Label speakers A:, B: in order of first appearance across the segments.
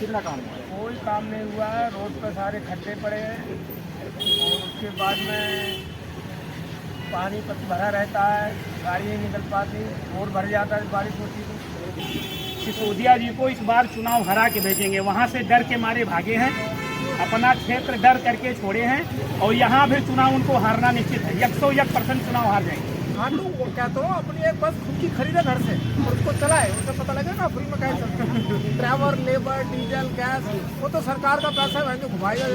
A: कितना काम हुआ है?
B: कोई काम नहीं हुआ है। रोड पर सारे खड्डे पड़े हैं और उसके बाद में पानी भरा रहता है, गाड़ी नहीं निकल पाती, रोड भर जाता है बारिश होती तो।
C: सिसोदिया जी को इस बार चुनाव हरा के भेजेंगे। वहाँ से डर के मारे भागे हैं, अपना क्षेत्र डर करके छोड़े हैं और यहाँ भी चुनाव उनको हारना निश्चित है। 101% चुनाव हार जाएंगे।
B: हाँ तो कहता हूँ अपनी एक बस खुद की खरीदे घर से और उसको चलाए, उससे पता लगेगा फ्री में कैसे चलता है। ड्राइवर, लेबर, डीजल, गैस, वो तो सरकार का पैसा है जो घुमाएगा।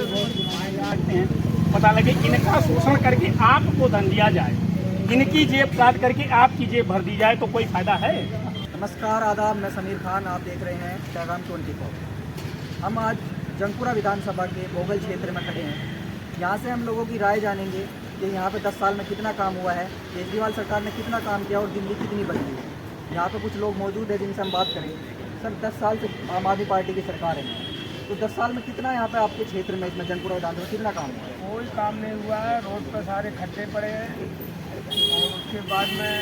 C: पता लगे इनका शोषण करके आपको धन दिया जाए, इनकी जेब काट करके आपकी जेब भर दी जाए तो कोई फायदा है?
A: नमस्कार, आदाब, मैं समीर खान, आप देख रहे हैं पैगाम 24। हम आज जंगपुरा विधानसभा के भोगल क्षेत्र में खड़े हैं। यहाँ से हम लोगों की राय जानेंगे कि यहाँ पे 10 साल में कितना काम हुआ है, केजरीवाल सरकार ने कितना काम किया और दिल्ली कितनी बदली है। यहाँ पे कुछ लोग मौजूद हैं जिनसे हम बात करेंगे। सर, 10 साल से आम आदमी पार्टी की सरकार है, तो 10 साल में कितना यहाँ पे आपके क्षेत्र में, इसमें जंगपुरा विधानसभा में कितना काम हुआ है?
B: कोई काम नहीं हुआ है। रोड पर सारे खड्डे पड़े हैं और उसके बाद में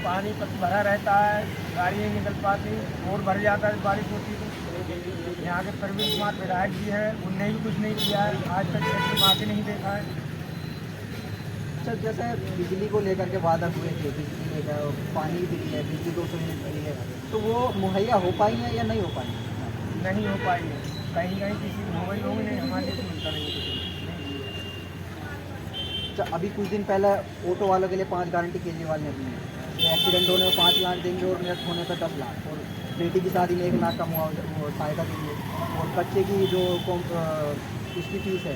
B: पानी भरा रहता है, गाड़ी नहीं निकल पाती, रोड भर जाता है बारिश होती तो। यहाँ के प्रवीण कुमार विधायक जी हैं, उनने भी कुछ नहीं किया है, आज तक क्षेत्र में आके नहीं देखा है।
A: सर, जैसे बिजली को लेकर के वादा हुए थे, बिजली लेकर पानी भी है, बिजली 200 यूनिट मिली है, तो वो मुहैया हो पाई है या नहीं हो पाई है?
B: नहीं हो पाई है। कहीं कहीं किसी को हो गई होगी, नहीं हमारे लिए मिलता नहीं है।
A: अच्छा, अभी कुछ दिन पहले ऑटो वालों के लिए 5 गारंटी केजरीवाल ने दी है। तो एक्सीडेंट होने पर 5 लाख देंगे और मृत्यु होने पर 10 लाख, और बेटी की शादी में 1 लाख का मुआवजा सहायता देंगे, और बच्चे की जो उसकी फीस है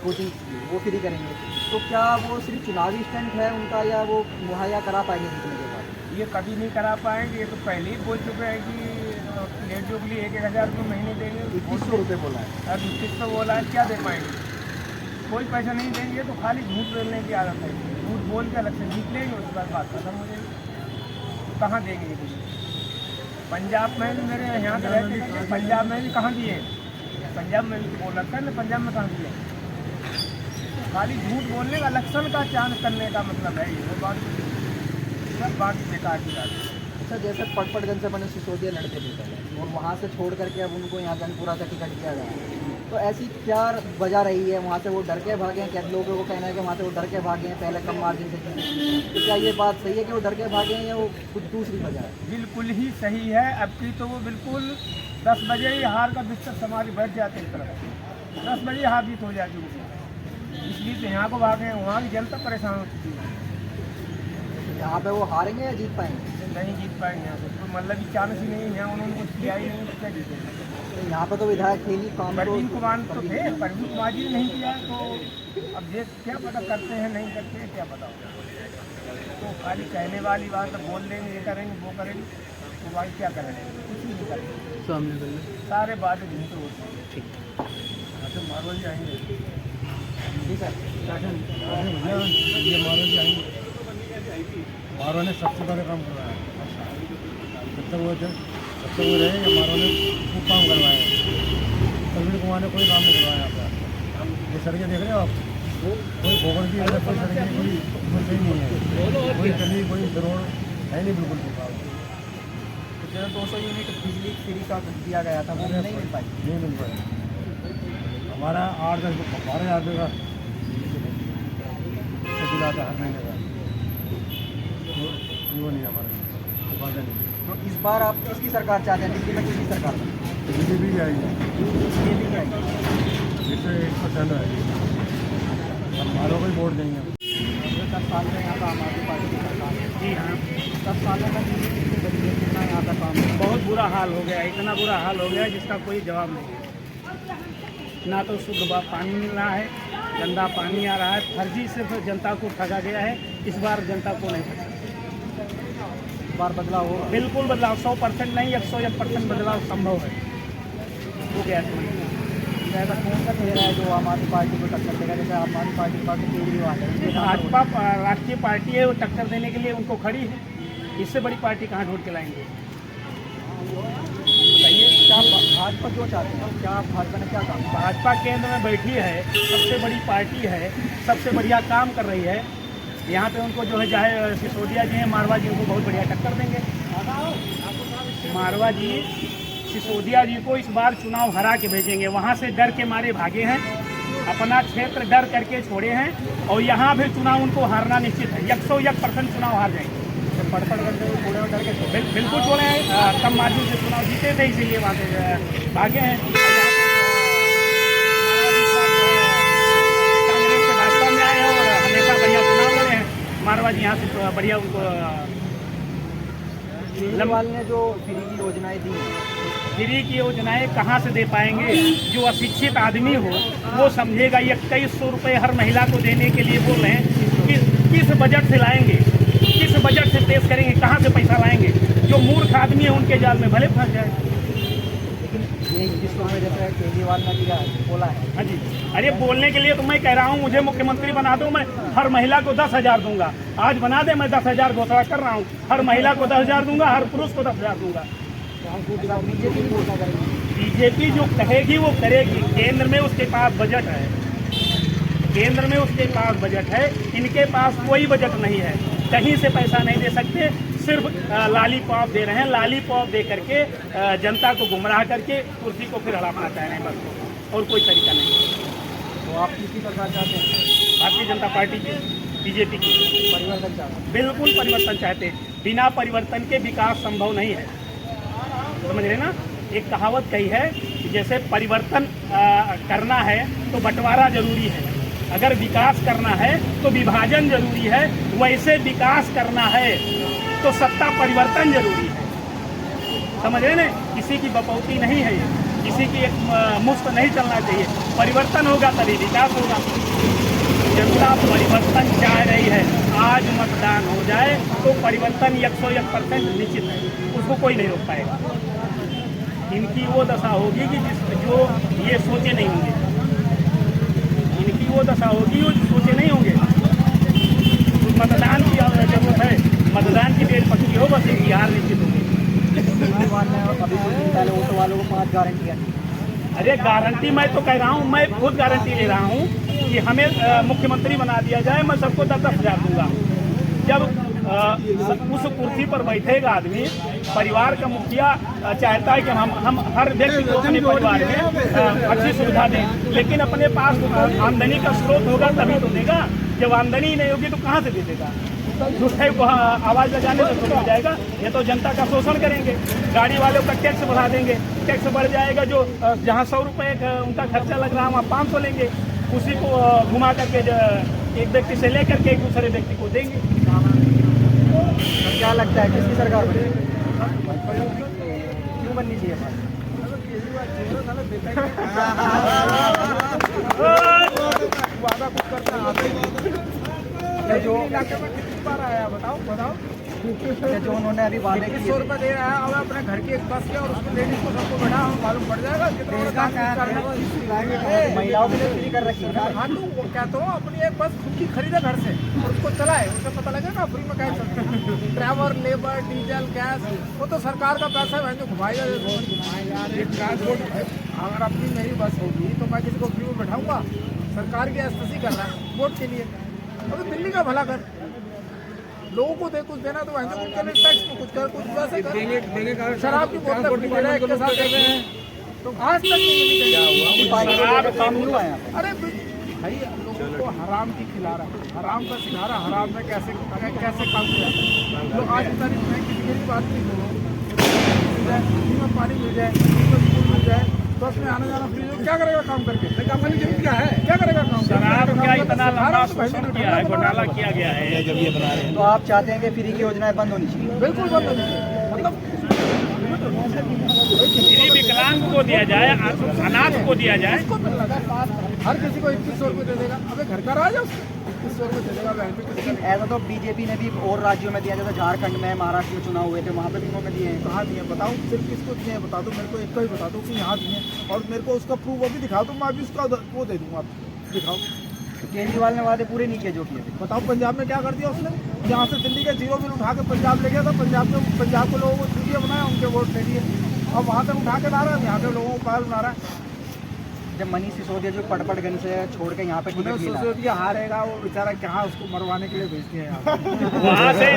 A: कोचिंग की वो फ्री करेंगे। तो क्या वो सिर्फ चुनावी स्टंट है उनका, या वो मुहैया करा पाएंगे जीतने के बाद?
B: ये कभी नहीं करा पाएंगे। ये तो पहले ही बोल चुके हैं कि लेडियों के लिए 1,000 रुपये महीने देंगे।
A: 2100 रुपये बोला है।
B: अब 2100 बोला है, क्या दे पाएंगे? कोई पैसा नहीं देंगे। तो खाली झूठ बोलने की आदत है। झूठ बोल के अलग से जीत लेंगे, उसके बाद बात खत्म हो जाएगी। तो कहाँ देंगे ये कुछ? पंजाब में भी मेरे यहाँ से रहते हैं, पंजाब में भी कहाँ दिए? पंजाब में भी बोल रखा है ना, पंजाब में कहाँ दिए? खाली झूठ बोलने का, इलेक्शन का चांस करने का मतलब है ये। वो बात सब बात बेकार की बात है।
A: अच्छा, जैसे पटपटगंज से बने सिसोदिया लड़के थे पहले, और वहाँ से छोड़ करके अब उनको यहाँ जंगपुरा का टिकट दिया गया, तो ऐसी क्या वजह रही है? वहाँ से वो डर के भागे हैं? क्या लोगों को कहना है कि वहाँ से वो डर के भागे हैं, पहले कम मार्जिन से जीते? तो क्या ये बात सही है कि वो डर के भागे हैं, या वो कुछ दूसरी वजह है?
B: बिल्कुल ही सही है। अब की तो वो बिल्कुल 10 बजे ही हार का बिस्तर समाज बैठ जाते हैं तरफ। 10 बजे हार जीत हो जाती है, इसलिए तो यहाँ को भागे हैं। वहाँ की जनता परेशान हो चुकी है।
A: यहाँ पे वो हारेंगे या जीत पाएंगे?
B: नहीं जीत पाएंगे यहाँ से, तो मतलब कि चांस ही नहीं है। उन्होंने कुछ किया ही नहीं, तो क्या जीतेंगे?
A: तो यहाँ पे तो विधायक थे नहीं, काम
B: प्रवीण कुमार तो थे, प्रवीण कुमार जी ने नहीं किया। तो अब देख क्या पता करते हैं नहीं करते हैं, क्या पता होगा। तो खाली कहने वाली बात है, बोल देंगे ये करेंगे वो करेंगे, तो भाई क्या करेंगे? कुछ नहीं करेंगे। सारे बातें झूठ होती हैं।
A: ठीक
B: अच्छा, मारवाड़ी आएंगे।
A: जी सर।
B: ये मारवाड़ी आएंगे।
D: मारो ने सबसे बड़ा काम करवाया है। जब तक वो रहे, मारो ने खूब काम करवाया है। प्रवीण कुमार ने कोई काम नहीं करवाया यहाँ पर। ये सड़कें देख रहे हो आप, कोई भोगल की कोई सड़कें कोई सही नहीं है, कोई गली कोई रोड है नहीं, बिल्कुल भी।
A: तो जो 200 यूनिट बिजली फ्री का दिया गया था वो नहीं मिल पाई?
D: नहीं मिल पाया। हमारा 8-10 12,000 रुपये का बिल आता है हर महीने का, वो नहीं हमारा वादा नहीं।
A: तो इस बार आप किसकी सरकार चाहते हैं? दिल्ली में किसकी सरकार?
D: बीजेपी भी आएगी,
A: ये भी आएगी।
D: 1% है। हमारों को ही वोट देंगे।
A: 10 साल में यहाँ का आम आदमी पार्टी की सरकार है।
C: जी हाँ,
A: 10 सालों में दिल्ली कितनी बदली है, कितना यहाँ का काम है?
C: बहुत बुरा हाल हो गया, इतना बुरा हाल हो गया जिसका कोई जवाब नहीं है। ना तो शुद्ध पानी मिल रहा है, गंदा पानी आ रहा है। फर्जी सिर्फ जनता को ठगा गया है। इस बार जनता को नहीं ठगा।
A: इस बार बदलाव होगा?
C: बिल्कुल बदलाव, 100% नहीं 101% बदलाव संभव है। वो क्या है?
A: ऐसा कौन सा चेहरा है जो आम आदमी पार्टी को टक्कर देगा? जैसे आम आदमी पार्टी के पास तो केजरीवाल है,
C: भाजपा राष्ट्रीय पार्टी है, वो टक्कर देने के लिए उनको खड़ी है। इससे बड़ी पार्टी कहाँ ढूंढ के लाएंगे?
A: बताइए, क्या भाजपा क्यों चाहते हैं? क्या भाजपा ने क्या काम?
C: भाजपा केंद्र में बैठी है, सबसे बड़ी पार्टी है, सबसे बढ़िया काम कर रही है। यहाँ पे उनको जो है, चाहे सिसोदिया जी हैं, मारवा जी, उनको बहुत बढ़िया टक्कर देंगे। मारवा जी सिसोदिया जी को इस बार चुनाव हरा के भेजेंगे। वहाँ से डर के मारे भागे हैं, अपना क्षेत्र डर करके छोड़े हैं और यहाँ भी चुनाव उनको हारना निश्चित है। 101% चुनाव हार जाएंगे।
A: पड़पड़ करके छोड़े और डर के छोड़े।
C: बिल्कुल छोड़े हैं। कम मार्जिन से चुनाव जीते थे, इसीलिए वहाँ से भागे हैं। कांग्रेस से भाजपा में आए हैं और हमेशा बढ़िया चुनाव लड़े हैं। मारवाड़ी यहाँ से बढ़िया उनको
A: केजरीवाल ने जो फ्री की योजनाएं दी हैं,
C: फ्री की योजनाएं कहाँ से दे पाएंगे? जो अशिक्षित आदमी हो वो समझेगा। 2100 रुपये हर महिला को देने के लिए बोल रहे हैं। किस बजट से लाएंगे? किस बजट से पेश करेंगे? कहाँ से पैसा लाएंगे? जो मूर्ख आदमी है उनके जाल में भले फंस जाए।
A: ये जिसको में जैसे केजरीवाल ने दिया बोला है।
C: हाँ जी, अरे बोलने के लिए तो मैं कह रहा हूँ, मुझे मुख्यमंत्री बना दो, मैं हर महिला को 10,000 दूंगा। आज बना दे, मैं 10,000 घोषणा कर रहा हूँ। हर महिला को 10,000 दूंगा, हर पुरुष को 10,000 दूंगा। बीजेपी जो कहेगी वो करेगी। केंद्र में उसके पास बजट है, केंद्र में उसके पास बजट है। इनके पास कोई बजट नहीं है, कहीं से पैसा नहीं दे सकते। सिर्फ लालीपॉप दे रहे हैं। लालीपॉप दे करके जनता को गुमराह करके कुर्सी को फिर हड़पना चाह रहे हैं, बस। और कोई तरीका नहीं।
A: तो आप किसकी सरकार चाहते हैं?
C: भारतीय जनता पार्टी की, बीजेपी की
A: परिवर्तन चाहते हैं?
C: बिल्कुल परिवर्तन चाहते हैं। बिना परिवर्तन के विकास संभव नहीं है, समझ रहे ना? एक कहावत कही है कि जैसे परिवर्तन करना है तो बंटवारा जरूरी है, अगर विकास करना है तो विभाजन जरूरी है, वैसे विकास करना है तो सत्ता परिवर्तन जरूरी है। समझ रहे ना? किसी की बपौती नहीं है ये, किसी की एक मुफ्त नहीं चलना चाहिए। परिवर्तन होगा तभी विकास होगा। जनता परिवर्तन चाह रही है। आज मतदान हो जाए तो परिवर्तन 101% निश्चित है, उसको कोई नहीं रोक पाएगा। इनकी वो दशा होगी कि जो ये सोचे नहीं होंगे, इनकी वो दशा होगी जो सोचे नहीं होंगे। मतदान की जरूरत है, मतदान की डेट पक्की हो, बस इनकी हार निश्चित होगी।
A: केजरीवाल ने अभी कुछ दिन पहले ऑटो वालों को 5 गारंटियाँ दी।
C: अरे गारंटी मैं तो कह रहा हूँ, मैं खुद गारंटी ले रहा हूँ कि हमें मुख्यमंत्री बना दिया जाए, मैं सबको 10,000 दूंगा। जब उस कुर्सी पर बैठेगा आदमी, परिवार का मुखिया चाहता है कि हम हर व्यक्ति को अपने परिवार में अच्छी सुविधा दें, लेकिन अपने पास आमदनी का स्रोत होगा तभी तो देगा। जब आमदनी नहीं होगी तो कहाँ से दे देगा? दूसरे को आवाज़ लगाने से शुरू हो जाएगा। ये तो जनता का शोषण करेंगे। गाड़ी वालों का टैक्स बढ़ा देंगे, टैक्स बढ़ जाएगा। जो जहाँ 100 रुपये उनका खर्चा लग रहा है वहाँ 500 लेंगे, उसी को घुमा करके एक व्यक्ति से लेकर के एक दूसरे व्यक्ति को देंगे।
A: तो क्या लगता है किसकी सरकार बनेगी? क्यों बननी चाहिए?
B: वादा कुछ करता है जो इलाके में कितनी बार आया बताओ बताओ।
A: जो उन्होंने अभी वादे किए
B: 100 रुपये दे रहा है, अब अपने घर की एक बस के और उसको लेडीज को सबको बढ़ा मालूम पड़ जाएगा कितना
A: महिलाओं के लिए फ्री कर रखी है।
B: हाँ तो वो कहता हूँ अपनी एक बस खुद की खरीदे घर से और उसको चलाए, उसे पता लगेगा फ्री में क्या चलता है। ड्राइवर, लेबर, डीजल, गैस, वो तो सरकार का पैसा है जो घुमाएगा। एक ट्रांसपोर्ट अगर अपनी मेरी बस होगी तो मैं किसी को फ्री में बैठाऊंगा? सरकार की एस्तेसी कर रहा है वोट के लिए। अभी दिल्ली का भला कर, लोगों को दे कुछ देना तो उनके लिए टैक्स में कुछ कर, कुछ वैसे कर। शराब की बोतल फ्री दे रहे हैं, के साथ दे रहे हैं, तो आज तक नहीं
A: काम नहीं हुआ है।
B: अरे भाई लोगों को हराम की खिला रहा है, हराम का सिखा रहा, हराम में कैसे काम किया। तो आज की तारीख में किसी की बात नहीं करो, में पानी मिल जाए, स्कूल मिल जाए, बस में आने जाना फ्री, क्या करेगा काम करके? काम करने की जरूरत क्या है? क्या करेगा काम?
C: शराब क्या इतना लंबा शोषण किया है, घोटाला किया गया है जब ये बना रहे हैं।
A: तो आप चाहते हैं कि फ्री की योजनाएं बंद होनी चाहिए?
B: बिल्कुल बंद होनी चाहिए। मतलब
C: फ्री विकलांग को दिया जाए, अनाथ को दिया जाए।
B: इसको मिलना है, हर किसी को 2100 रुपये दे देगा। अबे घर का राज है उसको 2100 रुपये दे देगा।
A: लेकिन ऐसा तो बीजेपी ने भी और राज्यों में दिया, जैसे झारखंड में, महाराष्ट्र में चुनाव हुए थे, वहाँ पे भी उन्होंने दिए हैं।
B: कहाँ दिए बताओ? सिर्फ किसको दिए हैं बता दो मेरे को, एक का ही बता दो कि यहाँ दिए और मेरे को उसका प्रूफ वो भी दिखा दो, मैं भी उसका वो दे दूँगा। दिखाओ।
A: केजरीवाल ने वादे पूरे नहीं किए जो किए थे।
B: बताओ पंजाब में क्या कर दिया उसने? जहाँ से दिल्ली के 0 बिल उठा के पंजाब ले गया था, पंजाब के लोगों को चूतिया बनाया, उनके वोट ले लिए और वहाँ से उठा के ला रहा है, यहाँ के लोगों को पायल बना रहा है।
A: जब मनीष सिसोदिया जो पड़पड़गंज से छोड़ के यहाँ पे टिकट मिला,
B: सिसोदिया हारेगा, वो बेचारा कहाँ उसको मरवाने के लिए भेजते हैं
C: वहाँ से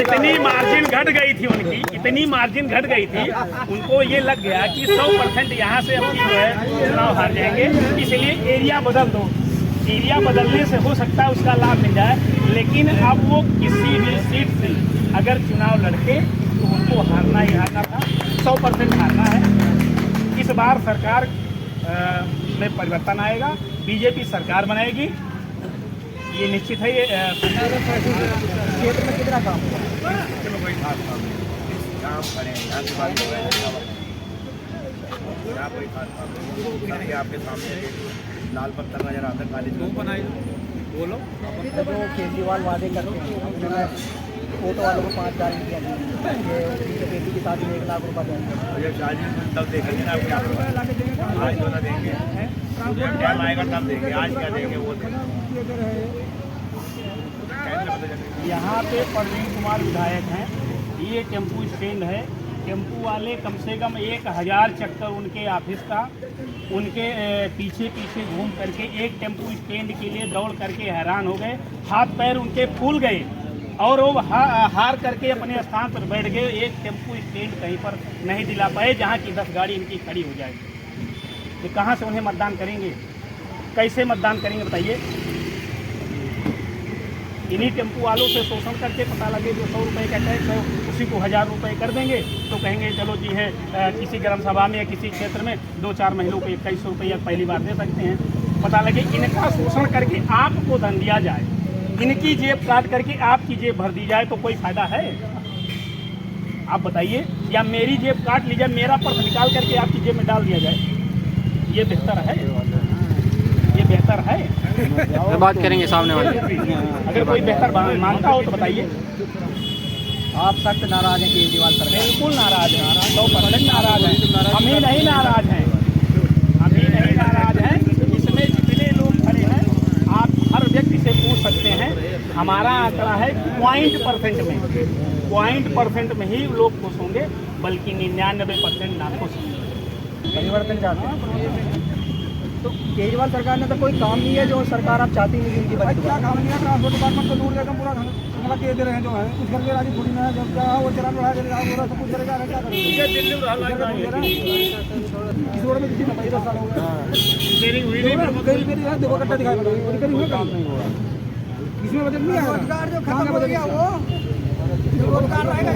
C: इतनी मार्जिन घट गई थी उनकी, इतनी मार्जिन घट गई थी, उनको ये लग गया कि 100% यहाँ से अब जो है चुनाव हार जाएंगे, इसलिए एरिया बदल दो। एरिया बदलने से हो सकता है उसका लाभ मिल जाए, लेकिन अब वो किसी भी सीट से अगर चुनाव लड़के तो उनको हारना ही हारना था, 100% हारना है। इस बार सरकार में परिवर्तन आएगा, बीजेपी सरकार बनाएगी, ये निश्चित है। ये
A: क्षेत्र में कितना काम हुआ?
B: कोई खास काम नहीं, काम करें, यहाँ के बाद यहाँ कोई खास काम नहीं, सबके आपके सामने लाल पत्थर नजर आता है, काली चौक बनाई, बोलो।
A: जो केजरीवाल वादे करते हैं, अपने में ऑटो वालों को 5 गारंटी ये बेटी की शादी में 1 लाख रुपये देंगे,
B: जब शादी तब देखेंगे ना, आज तो ना देंगे, टाइम आएगा तब देंगे, आज क्या देंगे वो
C: यहाँ पे प्रवीण कुमार विधायक हैं, ये टेम्पू स्टैंड है, टेम्पू वाले कम से कम 1000 चक्कर उनके ऑफिस का, उनके पीछे पीछे घूम करके एक टेम्पू स्टैंड के लिए दौड़ करके हैरान हो गए, हाथ पैर उनके फूल गए और वो हार करके अपने स्थान पर बैठ गए। एक टेम्पू स्टैंड कहीं पर नहीं दिला पाए जहाँ की 10 गाड़ी इनकी खड़ी हो जाए, तो कहाँ से उन्हें मतदान करेंगे, कैसे मतदान करेंगे बताइए। इन्हीं टेम्पू वालों से शोषण करके पता लगे जो 100 रुपये का टैक्स है उसी को 1000 रुपये कर देंगे, तो कहेंगे चलो जी है किसी ग्राम सभा में या किसी क्षेत्र में 2-4 महिलाओं को 2100 रुपये पहली बार दे सकते हैं। पता लगे इनका शोषण करके आपको धन दिया जाए, इनकी जेब काट करके आपकी जेब भर दी जाए, तो कोई फायदा है? आप बताइए, या मेरी जेब काट ली जाए, मेरा पर्स निकाल करके आपकी जेब में डाल दिया जाए, ये बेहतर है? ये बेहतर है?
E: बात करेंगे सामने वाले।
C: अगर कोई बेहतर मानता हो तो बताइए।
A: आप सख्त नाराज हैं केजरीवाल सरकार?
C: बिल्कुल नाराज हैं, 100% नाराज हैं, हम ही नहीं नाराज हैं, हम ही नहीं नाराज हैं। इसमें जितने लोग खड़े हैं आप हर व्यक्ति से पूछ सकते हैं, हमारा आंकड़ा है 0.% में ही लोग खुश होंगे, बल्कि 99% नाखुश होंगे।
A: परिवर्तन चाहते हैं तो केजरीवाल सरकार ने तो कोई काम नहीं है जो सरकार आप चाहती नहीं उनकी बने।
B: क्या काम नहीं है, ट्रांसपोर्ट डिपार्टमेंट को दूर लेकर पूरा धंधा किए दे रहे हैं, जो है कुछ करके राजी थोड़ी ना है, जब क्या वो चलान बढ़ा देगा, सब कुछ करेगा, क्या करेंगे। इस रोड में किसी ने 10 साल हो गए, देखो कट्टा दिखाई पड़ा, इसमें बजट नहीं आया, रोजगार जो खत्म हो गया वो रोजगार रहेगा।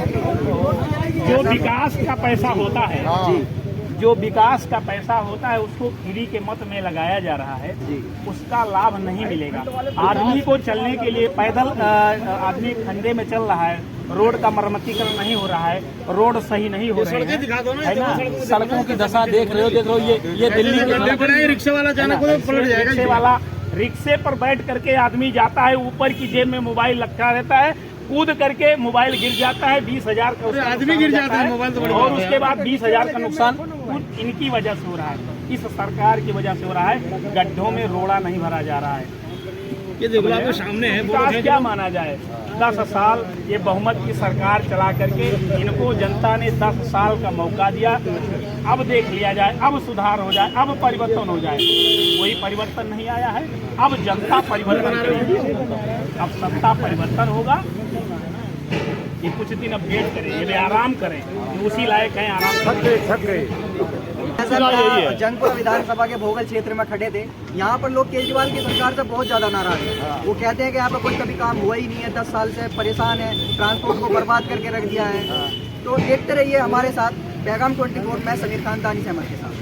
C: जो विकास का पैसा होता है, जो विकास का पैसा होता है उसको फ्री के मत में लगाया जा रहा है, उसका लाभ नहीं मिलेगा। आदमी को चलने के लिए पैदल आदमी खंडे में चल रहा है, रोड का मरम्मतीकरण नहीं हो रहा है, रोड सही नहीं हो रहे हैं, है ना। सड़कों की दशा देख रहे हो, ये दिल्ली के
D: रिक्शे वाला जाना को पलट जाएगा।
C: रिक्शे वाला रिक्शे पर बैठ करके आदमी जाता है, ऊपर की जेब में मोबाइल रखा रहता है, कूद करके मोबाइल गिर जाता है, 20,000 का
D: आदमी गिर जाता है, मोबाइल तो
C: और उसके बाद 20,000 का नुकसान इनकी वजह से हो रहा है, इस सरकार की वजह से हो रहा है। गड्ढों में रोड़ा नहीं भरा जा रहा है।
D: ये देखो आपके सामने है,
C: विकास क्या माना जाए? 10 साल ये बहुमत की सरकार चला करके इनको जनता ने 10 साल का मौका दिया, अब देख लिया जाए, अब सुधार हो जाए, अब परिवर्तन हो जाए। कोई परिवर्तन नहीं आया है, अब जनता परिवर्तन करेगी, अब सत्ता परिवर्तन होगा। ये कुछ दिन अब वेट करें, ये आराम करें, उसी लायक है, आराम करें।
A: जंगपुरा विधानसभा के भोगल क्षेत्र में खड़े थे, यहाँ पर लोग केजरीवाल की सरकार से बहुत ज़्यादा नाराज हैं। वो कहते हैं कि यहाँ पर कोई कभी काम हुआ ही नहीं है, 10 साल से परेशान है, ट्रांसपोर्ट को बर्बाद करके रख दिया है। तो देखते रहिए हमारे साथ पैगाम 24 में समीर खान दानी सहमत के साथ।